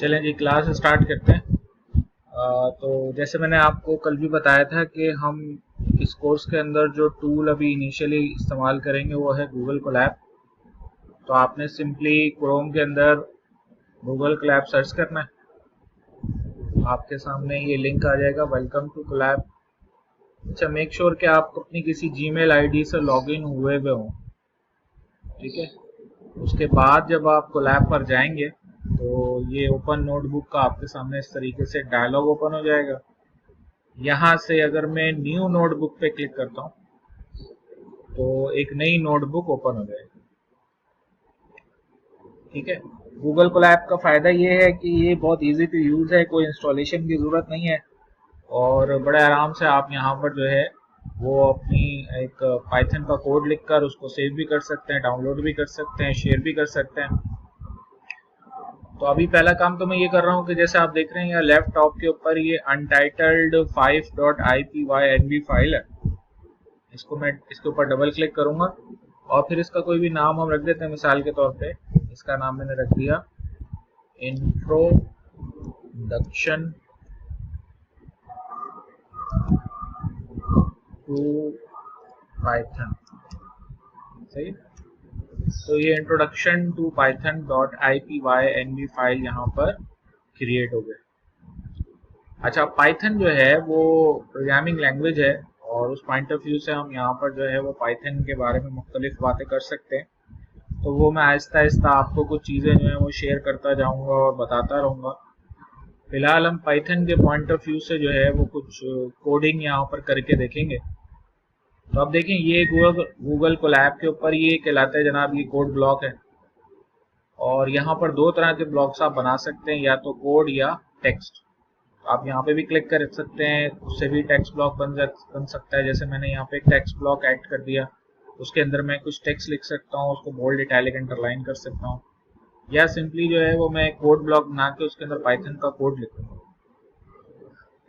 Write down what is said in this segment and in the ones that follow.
चलें जी, class start करते हैं। तो जैसे मैंने आपको कल भी बताया था कि हम इस कोर्स के अंदर जो टूल अभी इनिशियली इस्तेमाल करेंगे वो है गूगल कोलैब। तो आपने सिंपली क्रोम के अंदर गूगल कोलैब सर्च करना है। आपके सामने ये लिंक आ जाएगा, वेलकम टू कोलैब। अच्छा, मेक श्योर कि आप अपनी किसी जीमेल आईडी से लॉगिन हुए हुए हों, ठीक है। उसके बाद जब आप कोलैब पर जाएंगे तो ये ओपन नोटबुक का आपके सामने इस तरीके से डायलॉग ओपन हो जाएगा। यहाँ से अगर मैं न्यू नोटबुक पे क्लिक करता हूँ तो एक नई नोटबुक ओपन हो जाएगी, ठीक है। गूगल कोलैब का फायदा ये है कि ये बहुत इजी टू यूज है, कोई इंस्टॉलेशन की जरूरत नहीं है और बड़े आराम से आप यहाँ पर जो है वो अपनी एक पाइथन का कोड लिखकर उसको सेव भी कर सकते हैं, डाउनलोड भी कर सकते हैं, शेयर भी कर सकते हैं। तो अभी पहला काम तो मैं ये कर रहा हूँ कि जैसे आप देख रहे हैं यहाँ लेफ्ट टॉप के ऊपर ये अनटाइटल्ड 5.ipynb फाइल है। इसको मैं इसके ऊपर डबल क्लिक करूंगा और फिर इसका कोई भी नाम हम रख देते हैं। मिसाल के तौर पे इसका नाम मैंने रख दिया इंट्रोडक्शन टू पाइथन, सही। तो ये introduction to Python dot IPYNB file यहाँ पर क्रिएट हो गई। अच्छा, पाइथन जो है वो प्रोग्रामिंग लैंग्वेज है और उस पॉइंट ऑफ व्यू से हम यहाँ पर जो है वो पाइथन के बारे में मुख्तलिफ बातें कर सकते हैं। तो वो मैं आहिस्ता आहिस्ता आपको कुछ चीज़ें जो है वो शेयर करता जाऊंगा और बताता रहूँगा। फिलहाल हम पाइथन के पॉइंट ऑफ व्यू से जो है वो कुछ कोडिंग यहाँ पर करके देखेंगे। तो अब देखें, ये गूगल कोलैब के ऊपर ये कहलाता है जनाब, ये कोड ब्लॉक है। और यहाँ पर दो तरह के ब्लॉक्स आप बना सकते हैं, या तो कोड या टेक्स्ट। आप यहाँ पे भी क्लिक कर सकते हैं, उससे भी टेक्स्ट ब्लॉक बन सकता है। जैसे मैंने यहाँ पे एक टेक्स्ट ब्लॉक ऐड कर दिया, उसके अंदर मैं कुछ टेक्स्ट लिख सकता हूँ, उसको बोल्ड इटैलिक अंडरलाइन कर सकता हूँ, या सिंपली जो है वो मैं कोड ब्लॉक बना के उसके अंदर पाइथन का कोड लिखूंगा।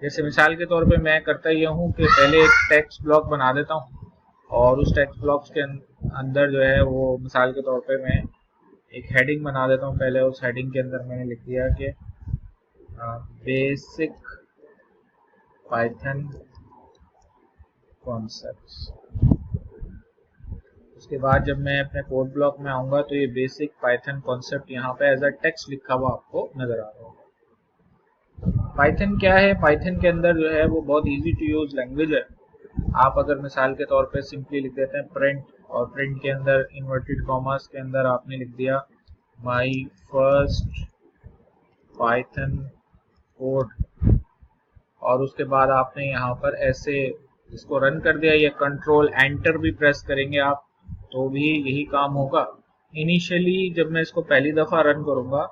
जैसे मिसाल के तौर पे मैं करता यह हूँ कि पहले एक टेक्स्ट ब्लॉक बना देता हूँ और उस टेक्स्ट ब्लॉक के अंदर जो है वो मिसाल के तौर पे मैं एक हेडिंग बना देता हूँ। पहले उस हेडिंग के अंदर मैंने लिख दिया कि बेसिक पाइथन कॉन्सेप्ट्स। उसके बाद जब मैं अपने कोड ब्लॉक में आऊंगा तो ये बेसिक पाइथन कॉन्सेप्ट यहाँ पे एज अ टेक्स्ट लिखा हुआ आपको नजर आ रहा होगा। पाइथन क्या है? पाइथन के अंदर जो है वो बहुत इजी टू यूज लैंग्वेज है। आप अगर मिसाल के तौर पे सिंपली लिख देते हैं प्रिंट, और प्रिंट के अंदर इन्वर्टेड कॉमर्स के अंदर आपने लिख दिया माई फर्स्ट पाइथन कोड, और उसके बाद आपने यहाँ पर ऐसे इसको रन कर दिया, या कंट्रोल एंटर भी प्रेस करेंगे आप तो भी यही काम होगा। इनिशियली जब मैं इसको पहली दफ़ा रन करूँगा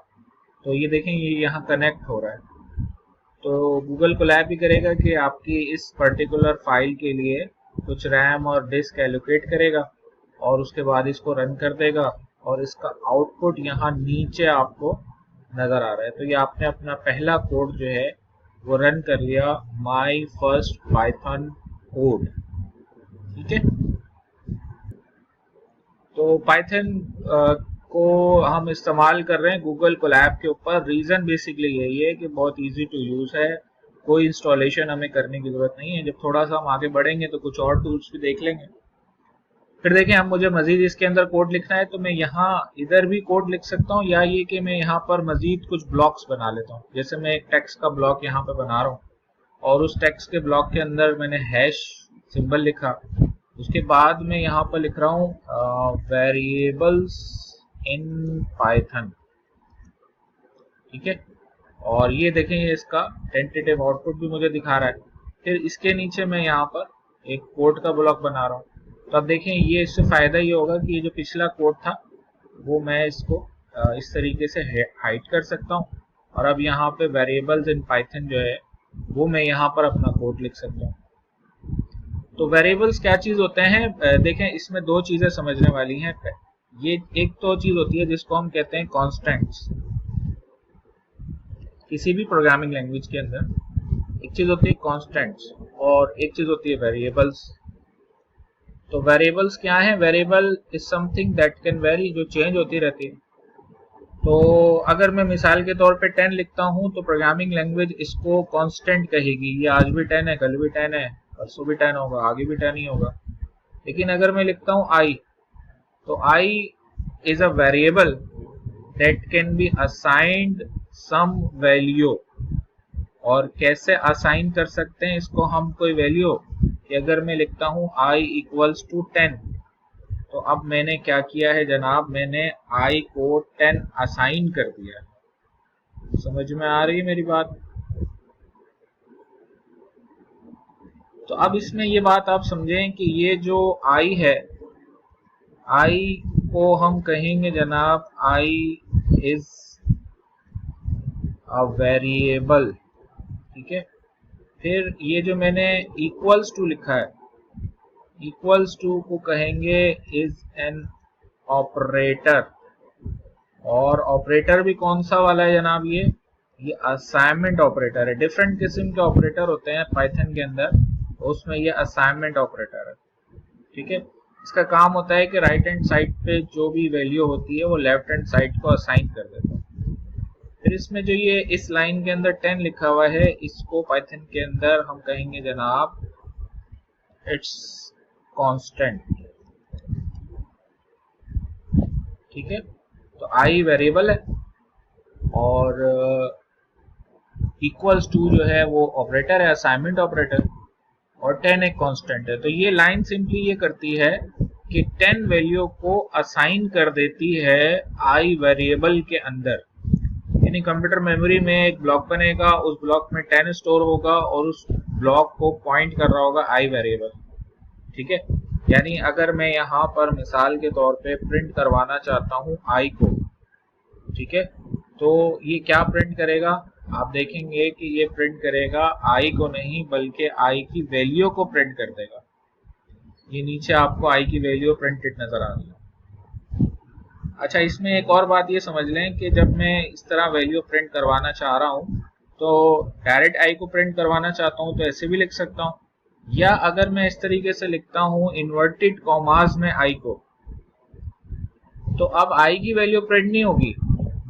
तो ये देखें, ये यहाँ कनेक्ट हो रहा है। तो गूगल कोलैब भी करेगा कि आपकी इस पर्टिकुलर फाइल के लिए कुछ रैम और डिस्क एलोकेट करेगा और उसके बाद इसको रन कर देगा और इसका आउटपुट यहाँ नीचे आपको नज़र आ रहा है। तो ये आपने अपना पहला कोड जो है वो रन कर लिया, माई फर्स्ट पाइथन कोड, ठीक है। तो पाइथन को हम इस्तेमाल कर रहे हैं गूगल कोलैब के ऊपर। रीज़न बेसिकली यही है कि बहुत इजी टू यूज़ है, कोई इंस्टॉलेशन हमें करने की ज़रूरत नहीं है। जब थोड़ा सा हम आगे बढ़ेंगे तो कुछ और टूल्स भी देख लेंगे। फिर देखें, हम मुझे मज़ीद इसके अंदर कोड लिखना है तो मैं यहाँ इधर भी कोड लिख सकता हूँ, या ये कि मैं यहाँ पर मज़ीद कुछ ब्लॉक्स बना लेता हूँ। जैसे मैं एक टेक्स्ट का ब्लॉक यहाँ पर बना रहा हूँ और उस टेक्स्ट के ब्लॉक के अंदर मैंने हैश सिंबल लिखा। उसके बाद मैं यहाँ पर लिख रहा हूँ वेरिएबल्स इन पाइथन, ठीक है। और ये देखें, ये इसका टेंटेटिव आउटपुट भी मुझे दिखा रहा है। फिर इसके नीचे मैं यहाँ पर एक कोड का ब्लॉक बना रहा हूँ। तो अब देखें, ये इससे फ़ायदा ये होगा कि ये जो पिछला कोड था वो मैं इसको इस तरीके से हाइड कर सकता हूँ, और अब यहाँ पे वेरिएबल्स इन पाइथन जो है वो मैं यहाँ पर अपना कोड लिख सकता हूँ। तो वेरिएबल्स क्या चीज़ होते हैं? देखें, इसमें दो चीज़ें समझने वाली हैं। ये एक तो चीज़ होती है जिसको हम कहते हैं कॉन्स्टेंट्स। किसी भी प्रोग्रामिंग लैंग्वेज के अंदर एक चीज़ होती है कॉन्स्टेंट्स और एक चीज़ होती है वेरिएबल्स। तो वेरिएबल्स क्या है? Variable is something that can very, जो चेंज होती रहती है। तो अगर मैं मिसाल के तौर पे 10 लिखता हूं तो प्रोग्रामिंग लैंग्वेज इसको कांस्टेंट कहेगी, ये आज भी 10 है, कल भी 10 है, परसों भी 10 होगा, आगे भी 10 ही होगा। लेकिन अगर मैं लिखता हूं आई, तो I is a variable that can be assigned some value. और कैसे असाइन कर सकते हैं इसको हम कोई वैल्यू, कि अगर मैं लिखता हूं आई इक्वल्स टू 10, तो अब मैंने क्या किया है जनाब, मैंने आई को 10 असाइन कर दिया। समझ में आ रही है मेरी बात? तो अब इसमें ये बात आप समझें कि ये जो आई है, आई को हम कहेंगे जनाब आई इज अ वेरिएबल, ठीक है। फिर ये जो मैंने इक्वल्स टू लिखा है, इक्वल्स टू को कहेंगे इज एन ऑपरेटर। और ऑपरेटर भी कौन सा वाला है जनाब, ये असाइनमेंट ऑपरेटर है। डिफरेंट किस्म के ऑपरेटर होते हैं पाइथन के अंदर, उसमें ये असाइनमेंट ऑपरेटर है, ठीक है। इसका काम होता है कि राइट हैंड साइड पे जो भी वैल्यू होती है वो लेफ्ट हैंड साइड को असाइन कर देता है। फिर इसमें जो ये इस लाइन के अंदर 10 लिखा हुआ है, इसको पाइथन के अंदर हम कहेंगे जनाब इट्स कांस्टेंट, ठीक है। तो आई वेरिएबल है और इक्वल्स टू जो है वो ऑपरेटर है, असाइनमेंट ऑपरेटर, और 10 एक कांस्टेंट है। तो ये लाइन सिंपली ये करती है कि 10 वैल्यू को असाइन कर देती है आई वेरिएबल के अंदर। यानी कंप्यूटर मेमोरी में एक ब्लॉक बनेगा, उस ब्लॉक में 10 स्टोर होगा और उस ब्लॉक को पॉइंट कर रहा होगा आई वेरिएबल, ठीक है। यानी अगर मैं यहाँ पर मिसाल के तौर पे प्रिंट करवाना चाहता हूँ आई को, ठीक है, तो ये क्या प्रिंट करेगा, आप देखेंगे कि ये प्रिंट करेगा आई को नहीं बल्कि आई की वैल्यू को प्रिंट कर देगा। ये नीचे आपको आई की वैल्यू प्रिंटेड नजर आ रही है। अच्छा, इसमें एक और बात ये समझ लें कि जब मैं इस तरह वैल्यू प्रिंट करवाना चाह रहा हूँ तो डायरेक्ट आई को प्रिंट करवाना चाहता हूँ तो ऐसे भी लिख सकता हूँ, या अगर मैं इस तरीके से लिखता हूँ इन्वर्टेड कॉमास में आई को, तो अब आई की वैल्यू प्रिंट नहीं होगी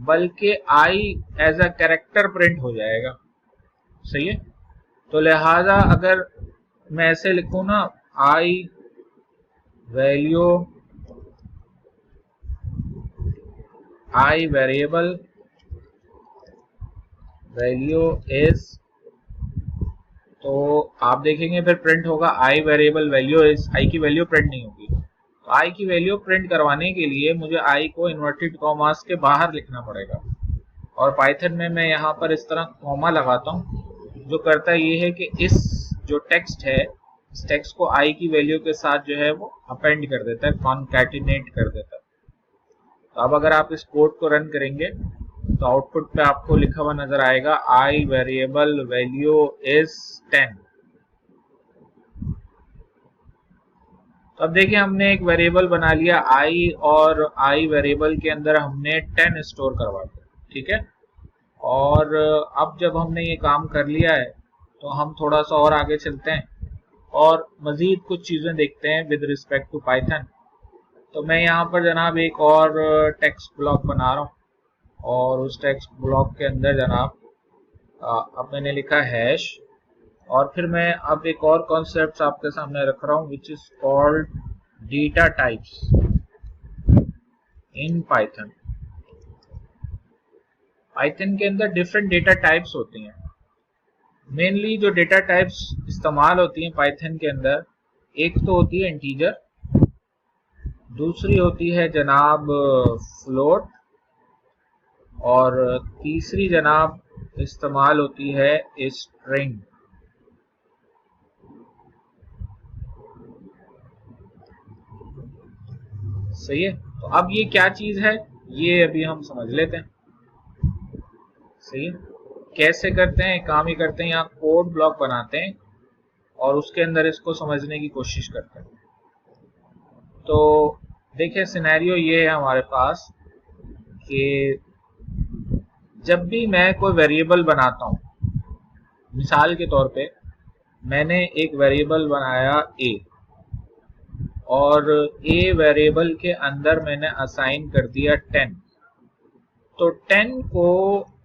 बल्कि I as a character print हो जाएगा, सही है। तो लिहाजा अगर मैं ऐसे लिखूं ना, I value I variable value is, तो आप देखेंगे फिर प्रिंट होगा I variable value is, I की वैल्यू प्रिंट नहीं होगी। तो आई की वैल्यू प्रिंट करवाने के लिए मुझे आई को इन्वर्टेड कॉमास के बाहर लिखना पड़ेगा, और पाइथन में मैं यहाँ पर इस तरह कॉमा लगाता हूँ, जो करता ये है कि इस जो टेक्स्ट है, इस टेक्स्ट को आई की वैल्यू के साथ जो है वो अपेंड कर देता है, कॉन्कैटिनेट कर देता है। तो अब अगर आप इस कोड को रन करेंगे तो आउटपुट पे आपको लिखा हुआ नजर आएगा आई वेरिएबल वैल्यू इज 10। तो अब देखिए हमने एक वेरिएबल बना लिया आई, और आई वेरिएबल के अंदर हमने 10 स्टोर करवा दिया, ठीक है। और अब जब हमने ये काम कर लिया है तो हम थोड़ा सा और आगे चलते हैं और मजीद कुछ चीजें देखते हैं विद रिस्पेक्ट टू पाइथन। तो मैं यहाँ पर जनाब एक और टेक्स्ट ब्लॉक बना रहा हूँ, और उस टेक्स्ट ब्लॉक के अंदर जनाब अब मैंने लिखा हैश, और फिर मैं अब एक और कॉन्सेप्ट आपके सामने रख रहा हूँ which is called data types in Python. Python के अंदर डिफरेंट डेटा टाइप्स होती हैं। मेनली जो डेटा टाइप्स इस्तेमाल होती हैं पाइथन के अंदर, एक तो होती है इंटीजर, दूसरी होती है जनाब फ्लोट, और तीसरी जनाब इस्तेमाल होती है स्ट्रिंग। सही है। तो अब ये क्या चीज है ये अभी हम समझ लेते हैं। सही है, कैसे करते हैं, काम ही करते हैं, यहाँ कोड ब्लॉक बनाते हैं और उसके अंदर इसको समझने की कोशिश करते हैं। तो देखिए सिनेरियो ये है हमारे पास कि जब भी मैं कोई वेरिएबल बनाता हूँ, मिसाल के तौर पे मैंने एक वेरिएबल बनाया ए, और ए वेरिएबल के अंदर मैंने असाइन कर दिया 10। तो 10 को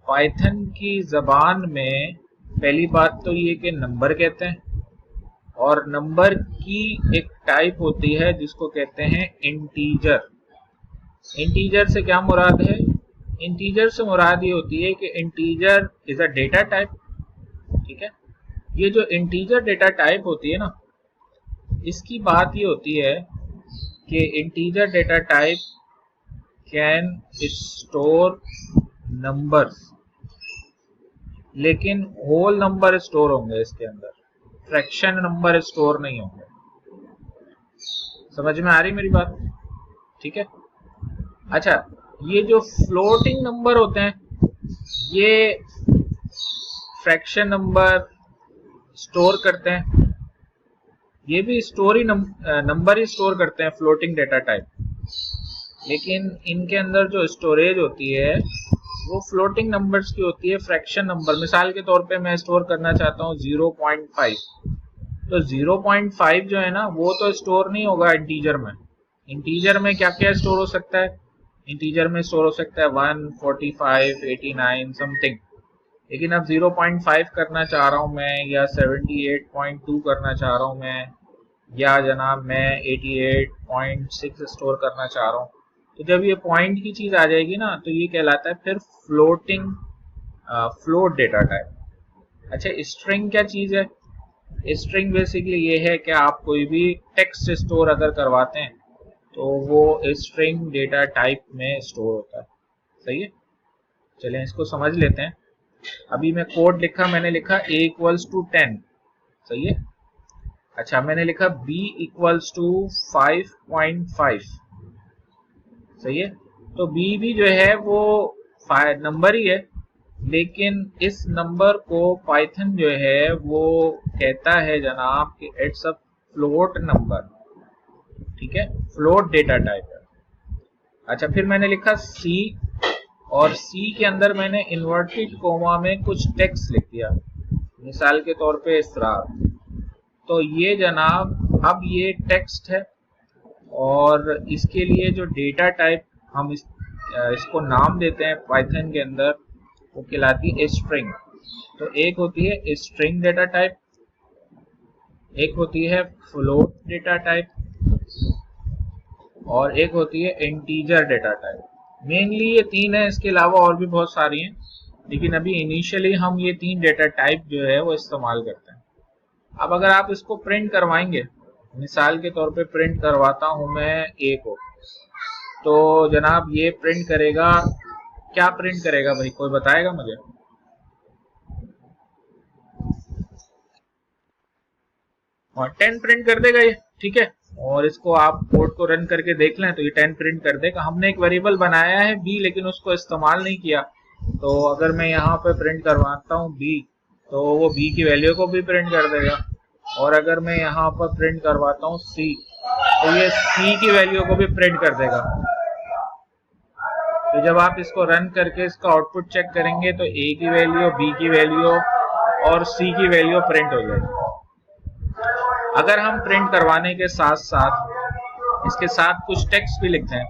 पाइथन की जबान में पहली बात तो ये कि नंबर कहते हैं, और नंबर की एक टाइप होती है जिसको कहते हैं इंटीजर। इंटीजर से क्या मुराद है? इंटीजर से मुराद ये होती है कि integer is a data type. ठीक है, ये जो इंटीजर डेटा टाइप होती है ना, इसकी बात ये होती है कि integer data type can store numbers, लेकिन होल नंबर स्टोर होंगे इसके अंदर, फ्रैक्शन नंबर स्टोर नहीं होंगे। समझ में आ रही मेरी बात? ठीक है। अच्छा, ये जो फ्लोटिंग नंबर होते हैं ये फ्रैक्शन नंबर स्टोर करते हैं, ये भी स्टोरी नंबर ही स्टोर करते हैं फ्लोटिंग डेटा टाइप, लेकिन इनके अंदर जो स्टोरेज होती है वो फ्लोटिंग नंबर्स की होती है, फ्रैक्शन नंबर। मिसाल के तौर पे मैं स्टोर करना चाहता हूँ 0.5, तो 0.5 जो है ना वो तो स्टोर नहीं होगा इंटीजर में। इंटीजर में क्या क्या स्टोर हो सकता है? इंटीजर में स्टोर हो सकता है 1, 45, 89 समथिंग, लेकिन अब 0.5 करना चाह रहा हूँ मैं, या 78.2 करना चाह रहा हूँ मैं, या जनाब मैं 88.6 स्टोर करना चाह रहा हूँ। तो जब ये पॉइंट की चीज आ जाएगी ना तो ये कहलाता है फिर फ्लोटिंग फ्लोट डेटा टाइप। अच्छा, स्ट्रिंग क्या चीज है? स्ट्रिंग बेसिकली ये है कि आप कोई भी टेक्स्ट स्टोर अगर करवाते हैं तो वो स्ट्रिंग डेटा टाइप में स्टोर होता है। सही है, चलें इसको समझ लेते हैं। अभी मैं कोड लिखा, मैंने लिखा a इक्वल्स टू 10, सही है। अच्छा, मैंने लिखा b इक्वल्स टू 5.5, सही है। तो b भी जो है वो नंबर ही है, लेकिन इस नंबर को पाइथन जो है वो कहता है जनाब कि इट्स अ फ्लोट नंबर। ठीक है, फ्लोट डेटा टाइप है। अच्छा, फिर मैंने लिखा c, और c के अंदर मैंने इन्वर्टेड कोमा में कुछ टेक्स्ट लिख दिया, मिसाल के तौर पे इसरार। तो ये जनाब अब ये टेक्स्ट है, और इसके लिए जो डेटा टाइप हम इसको नाम देते हैं पाइथन के अंदर, वो कहलाती है स्ट्रिंग। तो एक होती है स्ट्रिंग डेटा टाइप, एक होती है फ्लोट डेटा टाइप, और एक होती है इंटीजर डेटा टाइप। मेनली ये तीन है, इसके अलावा और भी बहुत सारी हैं, लेकिन अभी इनिशियली हम ये तीन डेटा टाइप जो है वो इस्तेमाल करते हैं। अब अगर आप इसको प्रिंट करवाएंगे, मिसाल के तौर पे प्रिंट करवाता हूं मैं ए को, तो जनाब ये प्रिंट करेगा, क्या प्रिंट करेगा भाई, कोई बताएगा मुझे? और 10 प्रिंट कर देगा ये। ठीक है, और इसको आप कोड को रन करके देख लें तो ये 10 प्रिंट कर देगा। हमने एक वेरिएबल बनाया है b, लेकिन उसको इस्तेमाल नहीं किया, तो अगर मैं यहाँ पे प्रिंट करवाता हूँ b, तो वो b की वैल्यू को भी प्रिंट कर देगा। और अगर मैं यहाँ पर प्रिंट करवाता हूँ c, तो ये c की वैल्यू को भी प्रिंट कर देगा। तो जब आप इसको रन करके इसका आउटपुट चेक करेंगे तो a की वैल्यू, b की वैल्यू और c की वैल्यू प्रिंट हो जाएगी। अगर हम प्रिंट करवाने के साथ साथ इसके साथ कुछ टेक्स्ट भी लिखते हैं,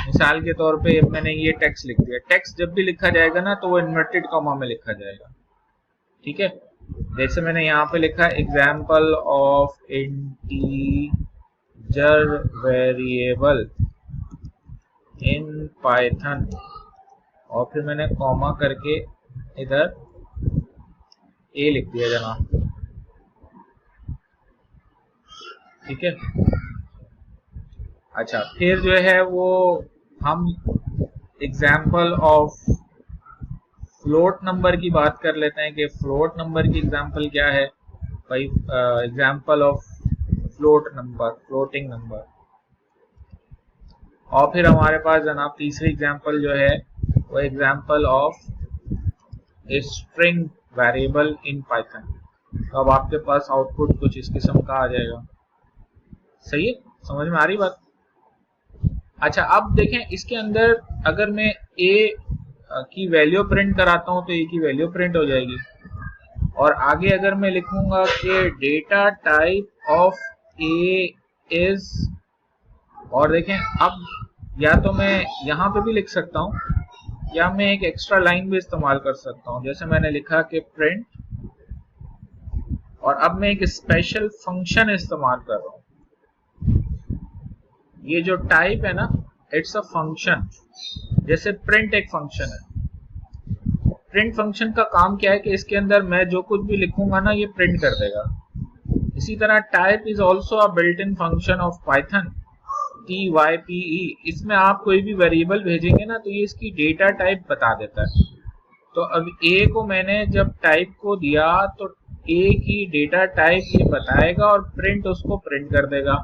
मिसाल के तौर पे मैंने ये टेक्स्ट लिख दिया। टेक्स्ट जब भी लिखा जाएगा ना तो वो इन्वर्टेड कॉमा में लिखा जाएगा। ठीक है, जैसे मैंने यहाँ पे लिखा example of integer variable in Python, और फिर मैंने कॉमा करके इधर ए लिख दिया जनाब। ठीक है, अच्छा, फिर जो है वो हम एग्जाम्पल ऑफ फ्लोट नंबर की बात कर लेते हैं कि फ्लोट नंबर की एग्जाम्पल क्या है भाई। Example of float number, floating number. और फिर हमारे पास जनाब तीसरी एग्जाम्पल जो है वो example of string variable in Python. तो अब आपके पास आउटपुट कुछ इस किस्म का आ जाएगा। सही है, समझ में आ रही बात? अच्छा, अब देखें इसके अंदर अगर मैं ए की वैल्यू प्रिंट कराता हूं तो ए की वैल्यू प्रिंट हो जाएगी, और आगे अगर मैं लिखूंगा कि data type of a is, और देखें अब या तो मैं यहां पे भी लिख सकता हूं या मैं एक एक्स्ट्रा लाइन भी इस्तेमाल कर सकता हूं, जैसे मैंने लिखा कि प्रिंट, और अब मैं एक स्पेशल फंक्शन इस्तेमाल कर रहा हूं। ये जो टाइप है ना, इट्स अ फंक्शन, जैसे प्रिंट एक फंक्शन है। प्रिंट फंक्शन का काम क्या है कि इसके अंदर मैं जो कुछ भी लिखूंगा ना, ये प्रिंट कर देगा। इसी तरह type is also a built in function of Python, TYPE। इसमें आप कोई भी वेरिएबल भेजेंगे ना, तो ये इसकी डेटा टाइप बता देता है। तो अब ए को मैंने जब टाइप को दिया, तो ए की डेटा टाइप ये बताएगा और प्रिंट उसको प्रिंट कर देगा।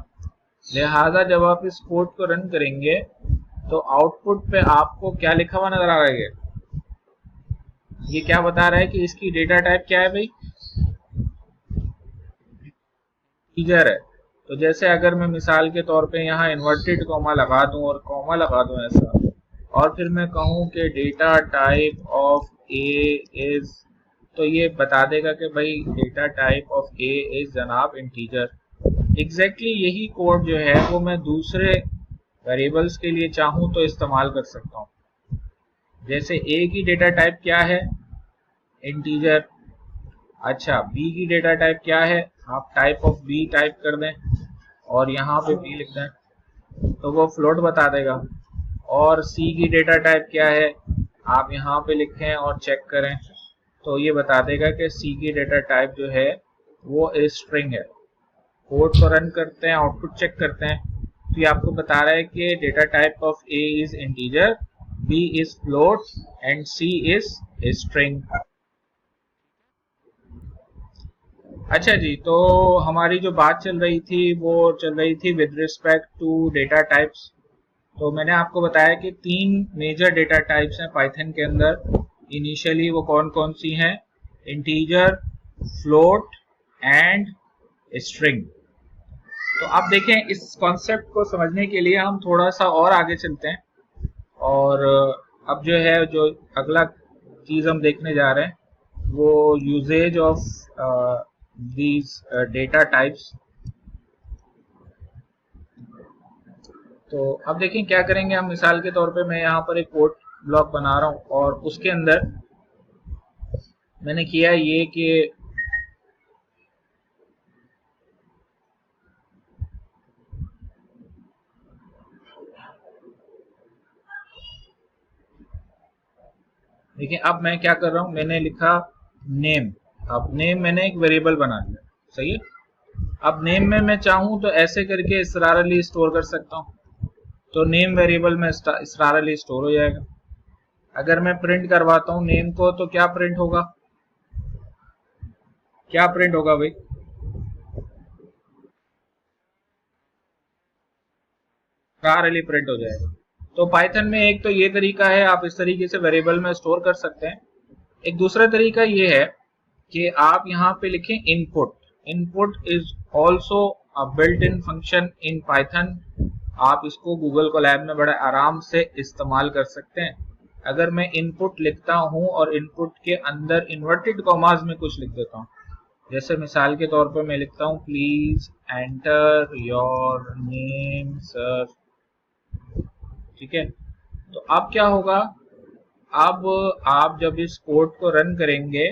लिहाजा जब आप इस कोड को रन करेंगे तो आउटपुट पे आपको क्या लिखा हुआ नजर आ रहा है? ये क्या बता रहा है कि इसकी डेटा टाइप क्या है भाई? इंटीजर है। तो जैसे अगर मैं मिसाल के तौर पे यहाँ इन्वर्टेड कॉमा लगा दूं और कॉमा लगा दूं ऐसा, और फिर मैं कहूं कि data type of a is, तो ये बता देगा कि भाई data type of a is जनाब इंटीजर। एग्जैक्टली यही कोड जो है वो मैं दूसरे वेरिएबल्स के लिए चाहूं तो इस्तेमाल कर सकता हूं। जैसे ए की डेटा टाइप क्या है? इंटीजर। अच्छा, बी की डेटा टाइप क्या है? आप टाइप ऑफ बी टाइप कर दें और यहाँ पे बी लिख दें तो वो फ्लोट बता देगा। और सी की डेटा टाइप क्या है? आप यहाँ पे लिखें और चेक करें तो ये बता देगा कि सी की डेटा टाइप जो है वो स्ट्रिंग है। कोड को रन करते हैं, आउटपुट चेक करते हैं, तो ये आपको बता रहा है कि data type of a is integer, b is float and c is string. अच्छा जी, तो हमारी जो बात चल रही थी वो चल रही थी with respect to data types. तो मैंने आपको बताया कि 3 मेजर डेटा टाइप्स हैं पाइथन के अंदर। इनिशियली वो कौन कौन सी हैं? Integer, float and string. तो आप देखें, इस कॉन्सेप्ट को समझने के लिए हम थोड़ा सा और आगे चलते हैं, और अब जो है जो अगला चीज हम देखने जा रहे हैं वो usages of these data types। तो अब देखें क्या करेंगे हम। मिसाल के तौर पे मैं यहाँ पर एक कोड ब्लॉक बना रहा हूँ और उसके अंदर मैंने किया ये कि देखिए अब मैं क्या कर रहा हूँ, मैंने लिखा नेम। अब नेम मैंने एक वेरिएबल बना लिया, सही है। अब नेम में मैं चाहूँ तो ऐसे करके इसरारली स्टोर कर सकता हूँ, तो नेम वेरिएबल में इसरारली स्टोर हो जाएगा। अगर मैं प्रिंट करवाता हूँ नेम को तो क्या प्रिंट होगा? क्या प्रिंट होगा भाई? इसरारली प्रिंट हो जाएगा। तो पाइथन में एक तो ये तरीका है, आप इस तरीके से वेरिएबल में स्टोर कर सकते हैं। एक दूसरा तरीका ये है कि आप यहाँ पे लिखें input. Input is also a built in function in Python. आप इसको गूगल कोलैब में बड़े आराम से इस्तेमाल कर सकते हैं। अगर मैं इनपुट लिखता हूँ और इनपुट के अंदर इन्वर्टेड कॉमास में कुछ लिख देता हूँ, जैसे मिसाल के तौर पर मैं लिखता हूँ please enter your name sir, ठीक है। तो अब क्या होगा, अब आप जब इस कोड को रन करेंगे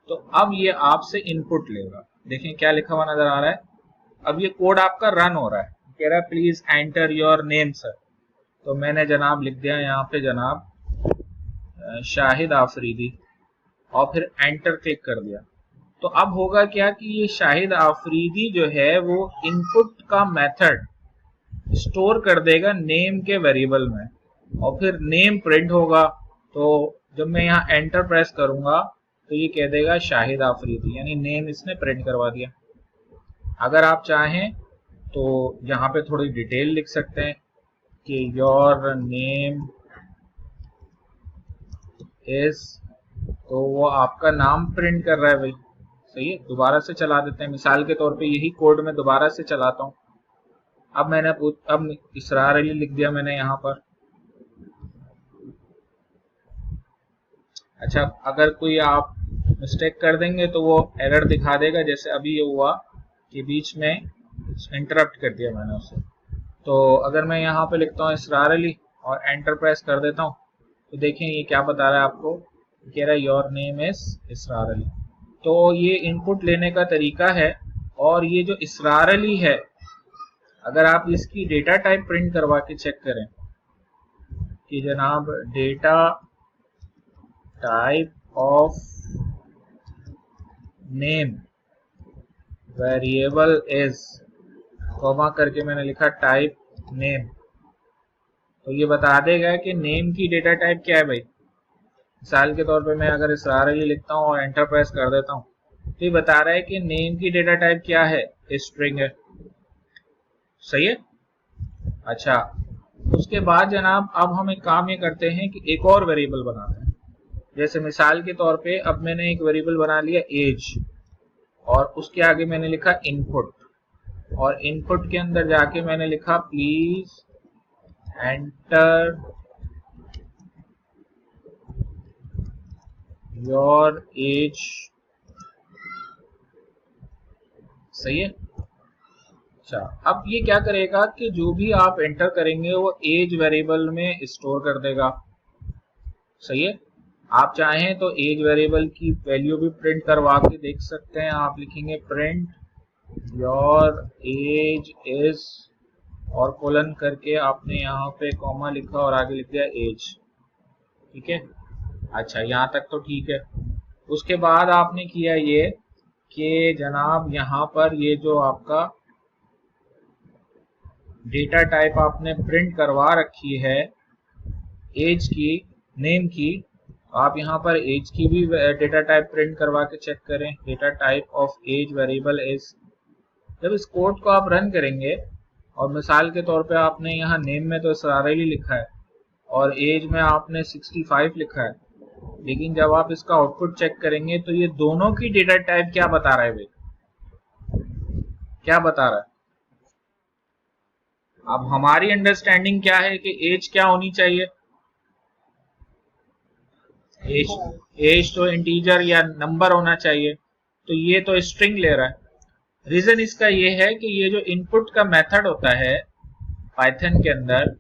तो अब ये आपसे इनपुट लेगा। देखें क्या लिखा हुआ नजर आ रहा है। अब ये कोड आपका रन हो रहा है, कह रहा है please enter your name sir. तो मैंने जनाब लिख दिया यहाँ पे जनाब शाहिद आफरीदी, और फिर एंटर क्लिक कर दिया। तो अब होगा क्या कि ये शाहिद आफरीदी जो है वो इनपुट का मेथड स्टोर कर देगा नेम के वेरिएबल में, और फिर नेम प्रिंट होगा। तो जब मैं यहाँ एंटर प्रेस करूंगा तो ये कह देगा शाहिद आफरीदी, यानी नेम इसने प्रिंट करवा दिया। अगर आप चाहें तो यहाँ पे थोड़ी डिटेल लिख सकते हैं कि योर नेम इज, तो वो आपका नाम प्रिंट कर रहा है भाई, सही है। दोबारा से चला देते हैं, मिसाल के तौर पे यही कोड मैं दोबारा से चलाता हूँ। अब मैंने अब इसरार अली लिख दिया मैंने यहाँ पर। अच्छा, अगर कोई आप मिस्टेक कर देंगे तो वो एरर दिखा देगा, जैसे अभी ये हुआ कि बीच में इंटरप्ट कर दिया मैंने उसे। तो अगर मैं यहाँ पे लिखता हूँ इसरार अली और एंटर प्रेस कर देता हूँ तो देखें ये क्या बता रहा है आपको, कह रहा है योर नेम इज इसरार अली। तो ये इनपुट लेने का तरीका है। और ये जो इसरार अली है, अगर आप इसकी डेटा टाइप प्रिंट करवा के चेक करें कि जनाब data type of name variable is, comma करके मैंने लिखा टाइप नेम, तो ये बता देगा कि नेम की डेटा टाइप क्या है भाई। मिसाल के तौर पे मैं अगर इसरार अली लिखता हूँ और एंटर प्रेस कर देता हूँ, तो ये बता रहा है कि नेम की डेटा टाइप क्या है, स्ट्रिंग है। सही है। अच्छा, उसके बाद जनाब अब हम एक काम ये करते हैं कि एक और वेरिएबल बनाते हैं। जैसे मिसाल के तौर पे अब मैंने एक वेरिएबल बना लिया एज, और उसके आगे मैंने लिखा इनपुट, और इनपुट के अंदर जाके मैंने लिखा प्लीज एंटर योर एज। सही है। अच्छा, अब ये क्या करेगा कि जो भी आप एंटर करेंगे वो एज वेरिएबल में स्टोर कर देगा। सही है। आप चाहें तो एज वेरिएबल की वैल्यू भी प्रिंट करवा के देख सकते हैं। आप लिखेंगे प्रिंट योर एज इज, और कोलन करके आपने यहाँ पे कॉमा लिखा और आगे लिख दिया एज। ठीक है। अच्छा, यहाँ तक तो ठीक है। उसके बाद आपने किया ये कि जनाब यहाँ पर ये जो आपका डेटा टाइप आपने प्रिंट करवा रखी है एज की, नेम की, आप यहाँ पर एज की भी डेटा टाइप प्रिंट करवा के चेक करें। Data type of age variable is, जब इस कोड को आप रन करेंगे और मिसाल के तौर पे आपने यहाँ नेम में तो इसरार अली लिखा है और एज में आपने 65 लिखा है, लेकिन जब आप इसका आउटपुट चेक करेंगे तो ये दोनों की डेटा टाइप क्या बता रहा है भाई, क्या बता रहा है। अब हमारी अंडरस्टैंडिंग क्या है कि एज क्या होनी चाहिए, एज तो इंटीजर या नंबर होना चाहिए, तो ये तो स्ट्रिंग ले रहा है। रीजन इसका ये है कि ये जो इनपुट का मेथड होता है पाइथन के अंदर,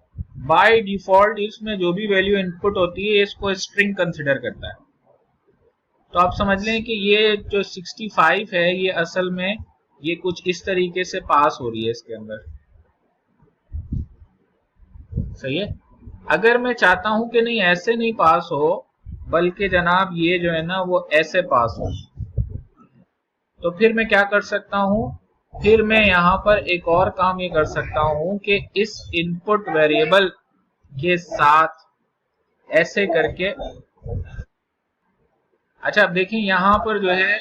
बाय डिफॉल्ट इसमें जो भी वैल्यू इनपुट होती है इसको स्ट्रिंग कंसिडर करता है। तो आप समझ लें कि ये जो 65 है ये असल में ये कुछ इस तरीके से पास हो रही है इसके अंदर। सही है। अगर मैं चाहता हूं कि नहीं ऐसे नहीं पास हो, बल्कि जनाब ये जो है ना वो ऐसे पास हो, तो फिर मैं क्या कर सकता हूं, फिर मैं यहाँ पर एक और काम ये कर सकता हूं कि इस इनपुट वेरिएबल के साथ ऐसे करके, अच्छा अब देखिए यहाँ पर जो है,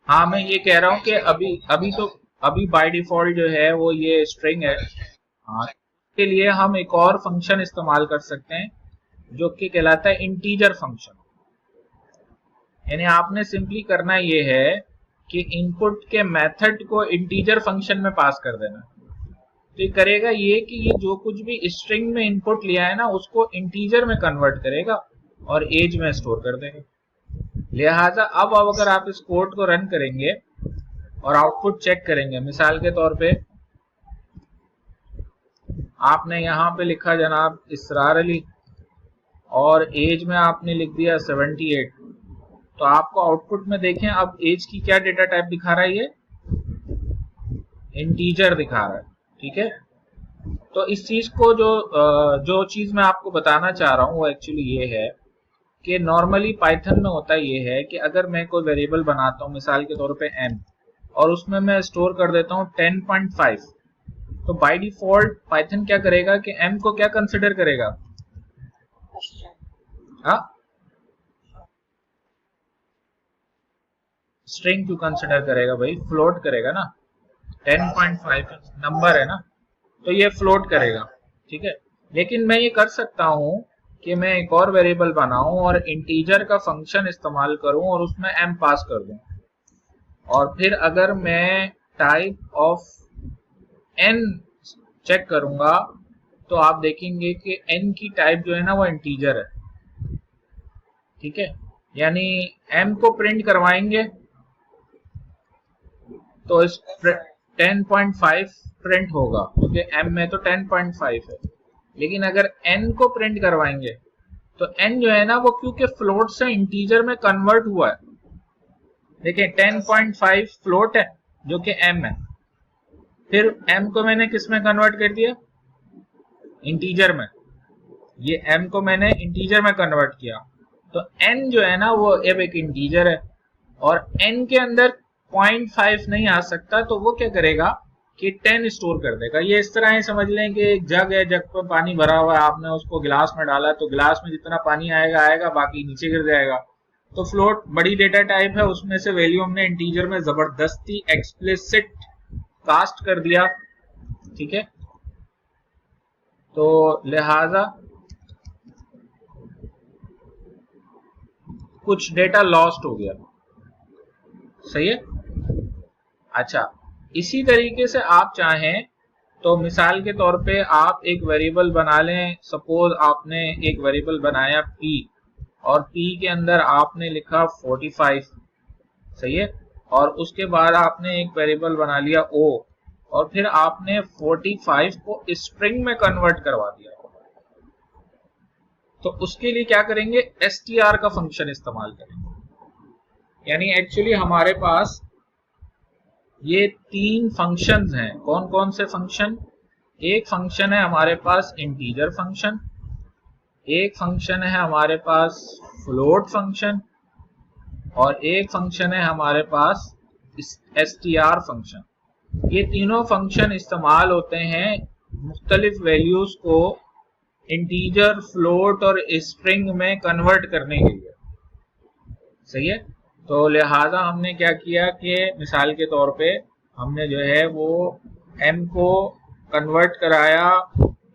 हाँ मैं ये कह रहा हूँ कि अभी अभी तो अभी बाय डिफॉल्ट जो है वो ये स्ट्रिंग है। हाँ, इसके लिए हम एक और फंक्शन इस्तेमाल कर सकते हैं जो कि कहलाता है इंटीजर फंक्शन। यानी आपने सिंपली करना ये है कि इनपुट के मेथड को इंटीजर फंक्शन में पास कर देना। तो ये करेगा ये कि ये जो कुछ भी स्ट्रिंग में इनपुट लिया है ना उसको इंटीजर में कन्वर्ट करेगा और एज में स्टोर कर देगा। लिहाजा अब अगर आप इस कोड को रन करेंगे और आउटपुट चेक करेंगे, मिसाल के तौर पे आपने यहाँ पे लिखा जनाब इसरार अली और एज में आपने लिख दिया 78, तो आपको आउटपुट में देखें अब एज की क्या डेटा टाइप दिखा रहा है, ये इंटीजर दिखा रहा है। ठीक है। तो इस चीज को जो चीज मैं आपको बताना चाह रहा हूँ वो एक्चुअली ये है कि नॉर्मली पाइथन में होता ये है कि अगर मैं कोई वेरिएबल बनाता हूँ मिसाल के तौर पे m, और उसमें मैं स्टोर कर देता हूँ 10.5, तो बाय डिफॉल्ट पाइथन क्या करेगा कि m को क्या कंसिडर करेगा, हाँ स्ट्रिंग क्यों कंसिडर करेगा भाई, फ्लोट करेगा ना, 10.5 नंबर है ना, तो ये फ्लोट करेगा। ठीक है। लेकिन मैं ये कर सकता हूं कि मैं एक और वेरिएबल बनाऊं और इंटीजर का फंक्शन इस्तेमाल करूं और उसमें m पास कर दूं, और फिर अगर मैं टाइप ऑफ n चेक करूंगा तो आप देखेंगे कि n की टाइप जो है ना वो इंटीजर है। ठीक है। यानी m को प्रिंट करवाएंगे तो इस 10.5 प्रिंट होगा, क्योंकि m में तो 10.5 है। लेकिन अगर n को प्रिंट करवाएंगे तो n जो है ना वो क्योंकि फ्लोट से इंटीजर में कन्वर्ट हुआ है। देखिए 10.5 फ्लोट है जो कि m है, फिर m को मैंने किस में कन्वर्ट कर दिया, इंटीजर में। ये m को मैंने इंटीजर में कन्वर्ट किया, तो n जो है ना वो अब एक इंटीजर है और n के अंदर 0.5 नहीं आ सकता, तो वो क्या करेगा कि 10 स्टोर कर देगा। ये इस तरह ही समझ लें कि एक जग है, जग पर पानी भरा हुआ है, आपने उसको गिलास में डाला तो गिलास में जितना पानी आएगा आएगा, बाकी नीचे गिर जाएगा। तो फ्लोट बड़ी डेटा टाइप है, उसमें से वैल्यू हमने इंटीजर में जबरदस्ती एक्सप्लिसिट कास्ट कर दिया, ठीक है। तो लिहाजा कुछ डेटा लॉस्ट हो गया, सही है। अच्छा, इसी तरीके से आप चाहें तो मिसाल के तौर पे आप एक वेरिएबल बना लें। सपोज आपने एक वेरिएबल बनाया p और p के अंदर आपने लिखा 45, सही है, और उसके बाद आपने एक वेरिएबल बना लिया o और फिर आपने 45 को स्ट्रिंग में कन्वर्ट करवा दिया। तो उसके लिए क्या करेंगे, str का फंक्शन इस्तेमाल करेंगे। यानी एक्चुअली हमारे पास ये 3 फंक्शंस हैं। कौन कौन से फंक्शन, एक फंक्शन है हमारे पास इंटीजर फंक्शन, एक फंक्शन है हमारे पास फ्लोट फंक्शन और एक फंक्शन है हमारे पास str फंक्शन। ये तीनों फंक्शन इस्तेमाल होते हैं मुख्तलिफ वैल्यूज को इंटीजर, फ्लोट और स्ट्रिंग में कन्वर्ट करने के लिए, सही है। तो लिहाजा हमने क्या किया कि मिसाल के तौर पे हमने जो है वो m को कन्वर्ट कराया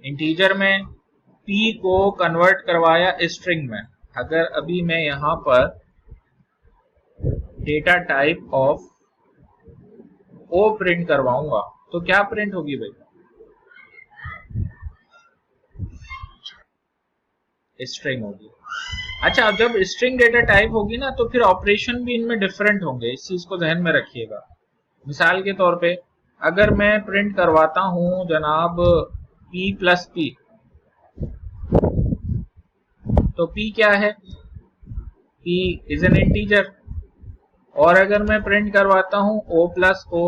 इंटीजर में, p को कन्वर्ट करवाया स्ट्रिंग में। अगर अभी मैं यहां पर data type of o print करवाऊंगा तो क्या प्रिंट होगी भाई, स्ट्रिंग होगी। अच्छा, अब जब स्ट्रिंग डेटा टाइप होगी ना तो फिर ऑपरेशन भी इनमें डिफरेंट होंगे, इस चीज को ध्यान में रखिएगा। मिसाल के तौर पे अगर मैं प्रिंट करवाता हूं जनाब p प्लस p, तो p क्या है, p इज एन इंटीजर। और अगर मैं प्रिंट करवाता हूं o प्लस o,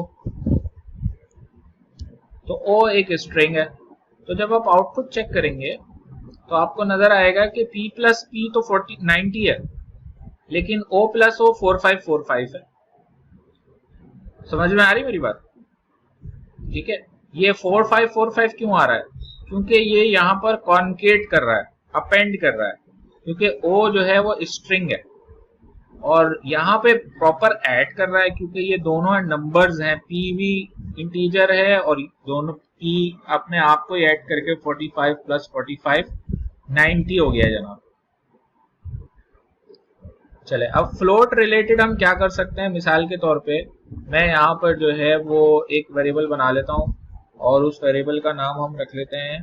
तो o एक स्ट्रिंग है। तो जब आप आउटपुट चेक करेंगे तो आपको नजर आएगा कि p प्लस p तो 90 है, लेकिन o प्लस o 4545 है। समझ में आ रही मेरी बात, ठीक है। ये 4545 क्यों आ रहा है, क्योंकि ये यहाँ पर कॉन्केट कर रहा है, अपेंड कर रहा है, क्योंकि o जो है वो स्ट्रिंग है और यहाँ पे प्रॉपर ऐड कर रहा है, क्योंकि ये दोनों नंबर्स हैं, p भी इंटीजर है और दोनों p अपने आप को ऐड करके 45 प्लस 45 90 हो गया जनाब। चले, अब फ्लोट रिलेटेड हम क्या कर सकते हैं। मिसाल के तौर पे मैं यहाँ पर जो है वो एक वेरिएबल बना लेता हूँ और उस वेरिएबल का नाम हम रख लेते हैं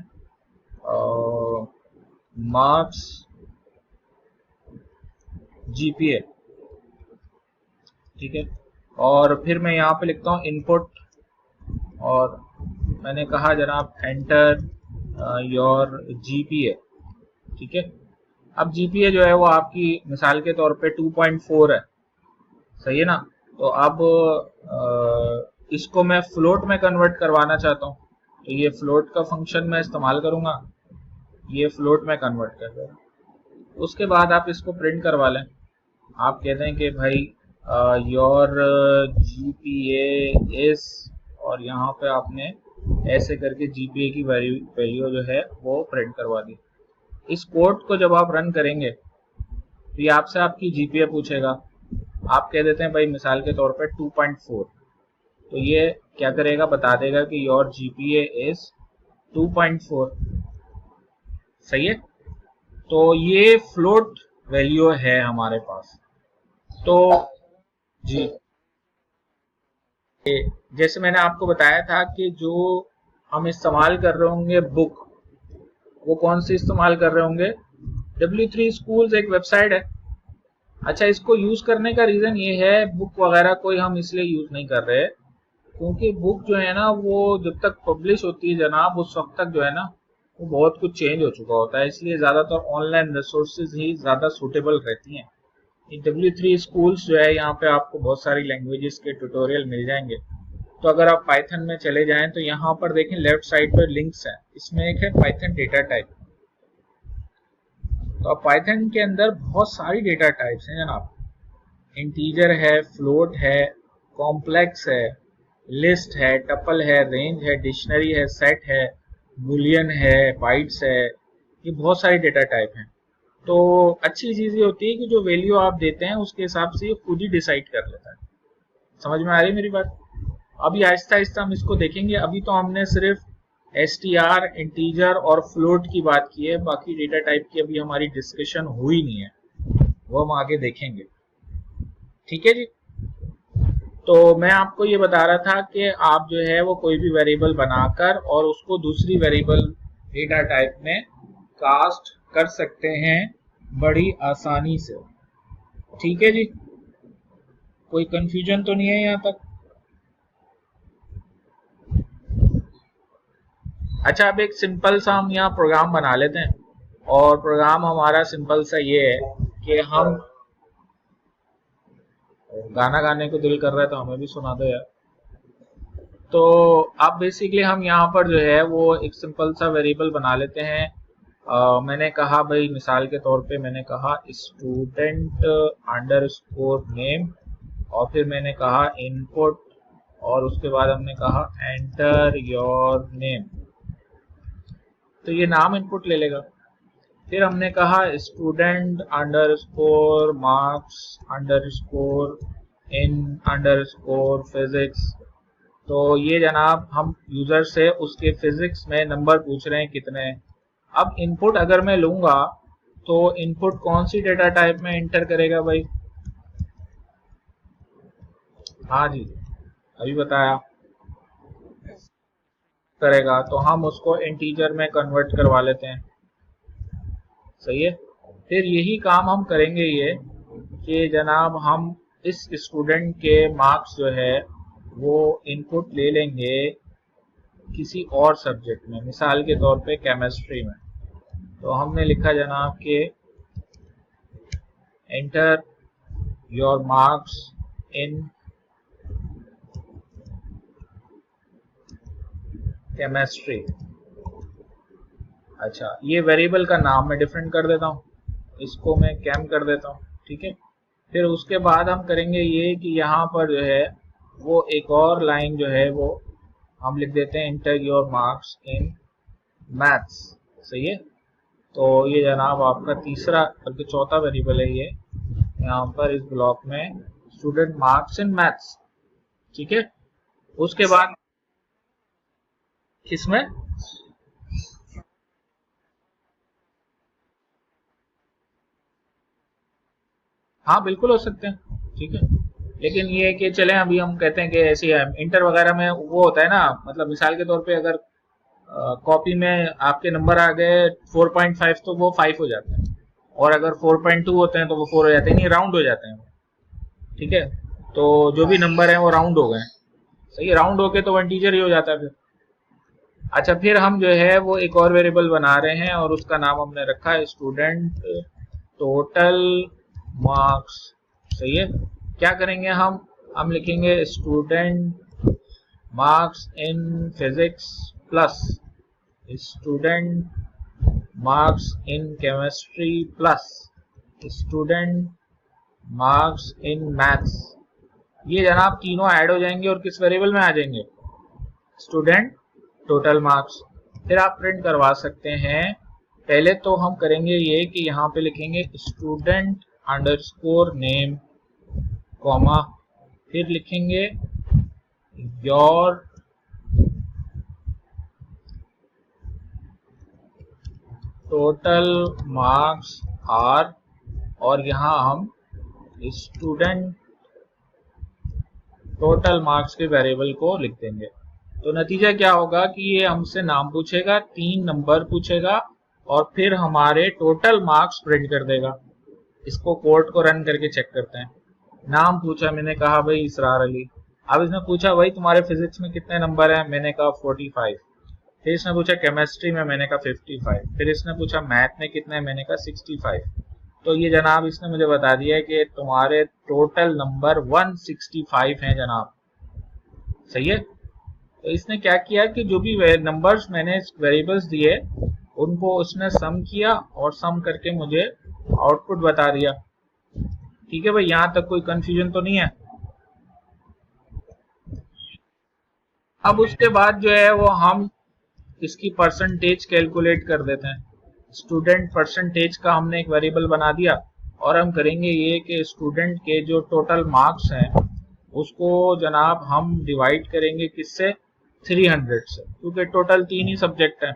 मार्क्स जीपीए, ठीक है। और फिर मैं यहाँ पे लिखता हूँ इनपुट और मैंने कहा जनाब एंटर योर जीपीए, ठीक है। अब जीपीए जो है वो आपकी मिसाल के तौर पे 2.4 है, सही है ना। तो अब इसको मैं फ्लोट में कन्वर्ट करवाना चाहता हूँ, तो ये फ्लोट का फंक्शन मैं इस्तेमाल करूंगा, ये फ्लोट में कन्वर्ट कर दूंगा। उसके बाद आप इसको प्रिंट करवा लें। आप कहते हैं कि भाई योर जीपीए इज, और यहाँ पे आपने ऐसे करके जीपीए की वैल्यू जो है वो प्रिंट करवा दी। इस कोड को जब आप रन करेंगे तो ये आपसे आपकी जीपीए पूछेगा। आप कह देते हैं भाई मिसाल के तौर पे 2.4, तो ये क्या करेगा, बता देगा कि योर जीपीए इज 2.4, सही है। तो ये फ्लोट वैल्यू है हमारे पास। तो जी, जैसे मैंने आपको बताया था कि जो हम इस्तेमाल कर रहे होंगे बुक, वो कौन सी इस्तेमाल कर रहे होंगे, W3 स्कूल्स एक वेबसाइट है। अच्छा, इसको यूज करने का रीजन ये है, बुक वगैरह कोई हम इसलिए यूज नहीं कर रहे क्योंकि बुक जो है ना वो जब तक पब्लिश होती है जनाब उस वक्त तक जो है ना वो बहुत कुछ चेंज हो चुका होता है, इसलिए ज़्यादातर ऑनलाइन रिसोर्सेज ही ज़्यादा सूटेबल रहती हैं। ये W3 स्कूल्स जो है यहाँ पे आपको बहुत सारी लैंग्वेजेस के ट्यूटोरियल मिल जाएंगे। तो अगर आप पाइथन में चले जाएं तो यहाँ पर देखें लेफ्ट साइड पर लिंक्स हैं, इसमें एक है पाइथन डेटा टाइप। तो अब पाइथन के अंदर बहुत सारी डेटा टाइप्स हैं जनाब, इंटीजर है, फ्लोट है, कॉम्प्लेक्स है, लिस्ट है, टपल है, रेंज है, डिक्शनरी है, सेट है, बूलियन है, बाइट्स है, ये बहुत सारी डेटा टाइप हैं। तो अच्छी चीज़ ये होती है कि जो वैल्यू आप देते हैं उसके हिसाब से ये खुद ही डिसाइड कर लेता है। समझ में आ रही मेरी बात? अभी आहिस्ता आहिस्ता हम इसको देखेंगे। अभी तो हमने सिर्फ str, इंटीजर और फ्लोट की बात की है, बाकी डेटा टाइप की अभी हमारी डिस्कशन हुई नहीं है, वो हम आगे देखेंगे। ठीक है जी। तो मैं आपको ये बता रहा था कि आप जो है वो कोई भी वेरिएबल बनाकर और उसको दूसरी वेरिएबल डेटा टाइप में कास्ट कर सकते हैं बड़ी आसानी से। ठीक है जी, कोई कंफ्यूजन तो नहीं है यहाँ तक? अच्छा, अब एक सिंपल सा हम यहाँ प्रोग्राम बना लेते हैं, और प्रोग्राम हमारा सिंपल सा ये है कि हम गाना गाने को दिल कर रहा है तो हमें भी सुना दो यार। तो अब बेसिकली हम यहाँ पर जो है वो एक सिंपल सा वेरिएबल बना लेते हैं। मैंने कहा भाई, मिसाल के तौर पे मैंने कहा स्टूडेंट अंडरस्कोर नेम, और फिर मैंने कहा इनपुट, और उसके बाद हमने कहा एंटर योर नेम, तो ये नाम इनपुट ले लेगा। फिर हमने कहा स्टूडेंट अंडरस्कोर मार्क्स अंडरस्कोर इन अंडरस्कोर फिजिक्स, तो ये जनाब हम यूजर से उसके फिजिक्स में नंबर पूछ रहे हैं कितने। अब इनपुट अगर मैं लूंगा तो इनपुट कौन सी डेटा टाइप में एंटर करेगा भाई? हाँ जी, अभी बताया करेगा, तो हम उसको इंटीजर में कन्वर्ट करवा लेते हैं। सही है। फिर यही काम हम करेंगे ये कि जनाब हम इस स्टूडेंट के मार्क्स जो है वो इनपुट ले लेंगे किसी और सब्जेक्ट में, मिसाल के तौर पे केमिस्ट्री में। तो हमने लिखा जनाब कि enter your marks in chemistry. अच्छा, ये वेरिएबल का नाम मैं डिफरेंट कर देता हूँ, इसको मैं कैम कर देता हूँ। ठीक है। फिर उसके बाद हम करेंगे ये कि यहाँ पर जो है वो एक और लाइन जो है वो हम लिख देते हैं enter your marks in maths. सही है। तो ये जनाब आपका तीसरा बल्कि चौथा वेरिएबल है ये यहाँ पर इस ब्लॉक में, स्टूडेंट मार्क्स इन मैथ्स। ठीक है। उसके बाद किसमें? हाँ बिल्कुल हो सकते हैं। ठीक है। लेकिन ये है कि चलें अभी हम कहते हैं कि ऐसे इंटर वगैरह में वो होता है ना, मतलब मिसाल के तौर पे अगर कॉपी में आपके नंबर आ गए 4.5 तो वो 5 हो जाते हैं, और अगर 4.2 होते हैं तो वो 4 हो जाते हैं, नहीं राउंड हो जाते हैं। ठीक है। तो जो भी नंबर है वो राउंड हो गए। सही है, राउंड होके तो वन टीचर ही हो जाता है फिर। अच्छा, फिर हम जो है वो एक और वेरिएबल बना रहे हैं और उसका नाम हमने रखा है स्टूडेंट टोटल मार्क्स। सही है। क्या करेंगे हम लिखेंगे student marks in physics plus student marks in chemistry plus student marks in maths. ये जनाब तीनों ऐड हो जाएंगे और किस वेरिएबल में आ जाएंगे? Student total marks. फिर आप प्रिंट करवा सकते हैं। पहले तो हम करेंगे ये कि यहाँ पे लिखेंगे स्टूडेंट अंडरस्कोर नेम कॉमा, फिर लिखेंगे योर टोटल मार्क्स आर, और यहाँ हम स्टूडेंट टोटल मार्क्स के वेरिएबल को लिख देंगे। तो नतीजा क्या होगा कि ये हमसे नाम पूछेगा, 3 नंबर पूछेगा, और फिर हमारे टोटल मार्क्स प्रिंट कर देगा। इसको कोड को रन करके चेक करते हैं। नाम पूछा, मैंने कहा भाई इसरार अली। अब इसने पूछा भाई तुम्हारे फिजिक्स में कितने नंबर हैं, मैंने कहा 45। फिर इसने पूछा केमिस्ट्री में, मैंने कहा 55। फिर इसने पूछा मैथ में कितने, मैंने कहा 65। तो ये जनाब इसने मुझे बता दिया है कि तुम्हारे टोटल नंबर 165 हैं जनाब। सही है। तो इसने क्या किया कि जो भी नंबर्स मैंने वेरिएबल्स दिए उनको उसने सम किया और सम करके मुझे आउटपुट बता दिया। ठीक है भाई, यहां तक कोई कंफ्यूजन तो नहीं है। अब उसके बाद जो है वो हम इसकी परसेंटेज कैलकुलेट कर देते हैं। स्टूडेंट परसेंटेज का हमने एक वेरिएबल बना दिया और हम करेंगे ये कि स्टूडेंट के जो टोटल मार्क्स हैं उसको जनाब हम डिवाइड करेंगे किससे, 300 से, क्योंकि टोटल 3 ही सब्जेक्ट हैं।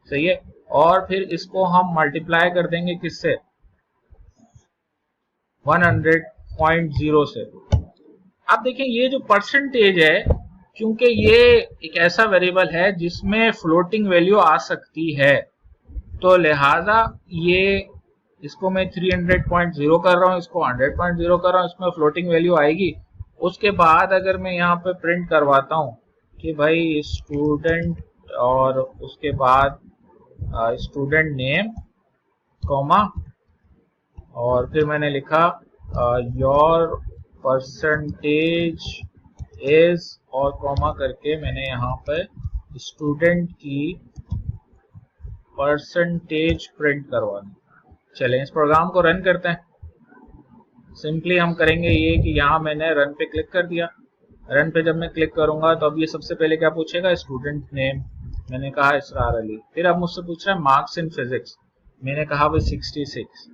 सही है। और फिर इसको हम मल्टीप्लाई कर देंगे किससे, 100.0 से। अब देखें ये जो परसेंटेज है, क्योंकि ये एक ऐसा वेरिएबल है जिसमें फ्लोटिंग वैल्यू आ सकती है, तो लिहाजा ये इसको मैं 300.0 कर रहा हूँ, इसको 100.0 कर रहा हूँ, इसमें फ्लोटिंग वैल्यू आएगी। उसके बाद अगर मैं यहाँ पे प्रिंट करवाता हूँ कि भाई स्टूडेंट और उसके बाद स्टूडेंट नेम कॉमा और फिर मैंने लिखा योर परसेंटेज इज और कॉमा करके मैंने यहाँ पर स्टूडेंट की परसेंटेज प्रिंट करवानी। चलें इस प्रोग्राम को रन करते हैं। सिंपली हम करेंगे ये कि यहाँ मैंने रन पे क्लिक कर दिया। रन पे जब मैं क्लिक करूंगा तो अब ये सबसे पहले क्या पूछेगा, स्टूडेंट नेम, मैंने कहा इसरार अली। फिर अब मुझसे पूछ रहा है मार्क्स इन फिजिक्स, मैंने कहा भाई 66।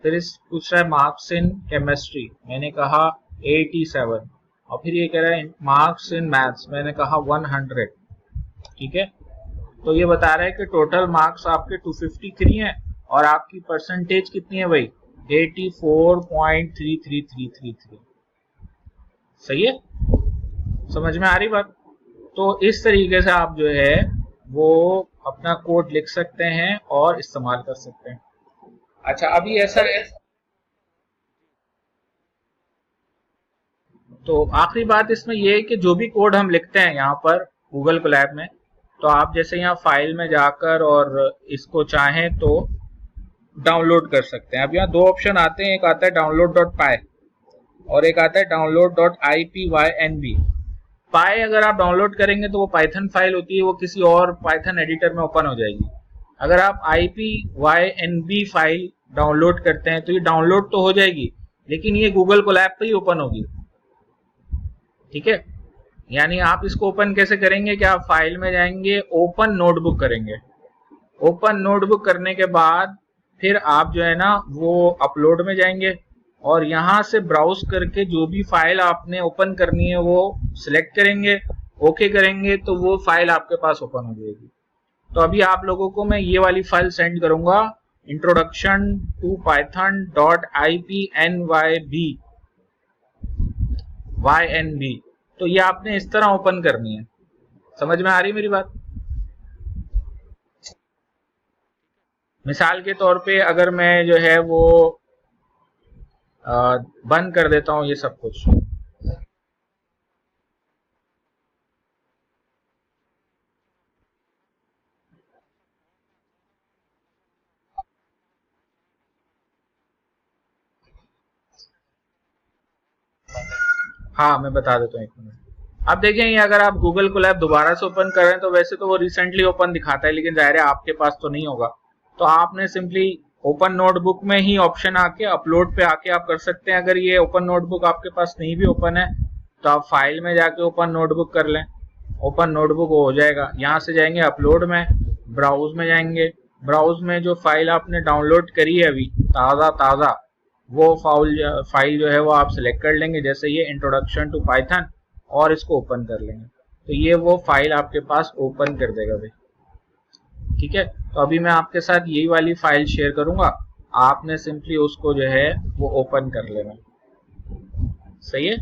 फिर इस पूछ रहा है मार्क्स इन केमिस्ट्री, मैंने कहा 87। और फिर ये कह रहा है मार्क्स इन मैथ्स, मैंने कहा 100। ठीक है। तो ये बता रहा है कि टोटल मार्क्स आपके 253 हैं और आपकी परसेंटेज कितनी है भाई, 84.33333। सही है, समझ में आ रही बात। तो इस तरीके से आप जो है वो अपना कोड लिख सकते हैं और इस्तेमाल कर सकते हैं। अच्छा अभी ऐसा है, तो आखिरी बात इसमें ये है कि जो भी कोड हम लिखते हैं यहाँ पर गूगल कोलैब में, तो आप जैसे यहाँ फाइल में जाकर और इसको चाहें तो डाउनलोड कर सकते हैं। अब यहाँ दो ऑप्शन आते हैं, एक आता है download.py और एक आता है download.ipynb। पाई अगर आप डाउनलोड करेंगे तो वो पाइथन फाइल होती है, वो किसी और पाइथन एडिटर में ओपन हो जाएगी। अगर आप ipynb फाइल डाउनलोड करते हैं तो ये डाउनलोड तो हो जाएगी लेकिन ये गूगल कोलैब पे ही ओपन होगी। ठीक है, यानी आप इसको ओपन कैसे करेंगे कि आप फाइल में जाएंगे, ओपन नोटबुक करेंगे। ओपन नोटबुक करने के बाद फिर आप जो है ना वो अपलोड में जाएंगे और यहाँ से ब्राउज करके जो भी फाइल आपने ओपन करनी है वो सिलेक्ट करेंगे, ओके करेंगे तो वो फाइल आपके पास ओपन हो जाएगी। तो अभी आप लोगों को मैं ये वाली फाइल सेंड करूंगा, इंट्रोडक्शन टू पाइथन .ipynb। तो ये आपने इस तरह ओपन करनी है। समझ में आ रही मेरी बात। मिसाल के तौर पे अगर मैं जो है वो बंद कर देता हूं ये सब कुछ, हाँ मैं बता देता हूँ, एक मिनट। अब देखें ये अगर आप गूगल कोलैब दोबारा से ओपन कर रहे हैं तो वैसे तो वो रिसेंटली ओपन दिखाता है, लेकिन जाहिर है आपके पास तो नहीं होगा। तो आपने सिंपली ओपन नोटबुक में ही ऑप्शन आके अपलोड पे आके आप कर सकते हैं। अगर ये ओपन नोटबुक आपके पास नहीं भी ओपन है तो आप फाइल में जाके ओपन नोटबुक कर लें, ओपन नोटबुक हो जाएगा। यहाँ से जाएंगे अपलोड में, ब्राउज में जाएंगे, ब्राउज में जो फाइल आपने डाउनलोड करी है अभी ताज़ा वो फाइल जो है वो आप सिलेक्ट कर लेंगे, जैसे ये इंट्रोडक्शन टू पाइथन, और इसको ओपन कर लेंगे तो ये वो फाइल आपके पास ओपन कर देगा भाई। ठीक है, तो अभी मैं आपके साथ यही वाली फाइल शेयर करूंगा, आपने सिंपली उसको जो है वो ओपन कर लेना। सही है।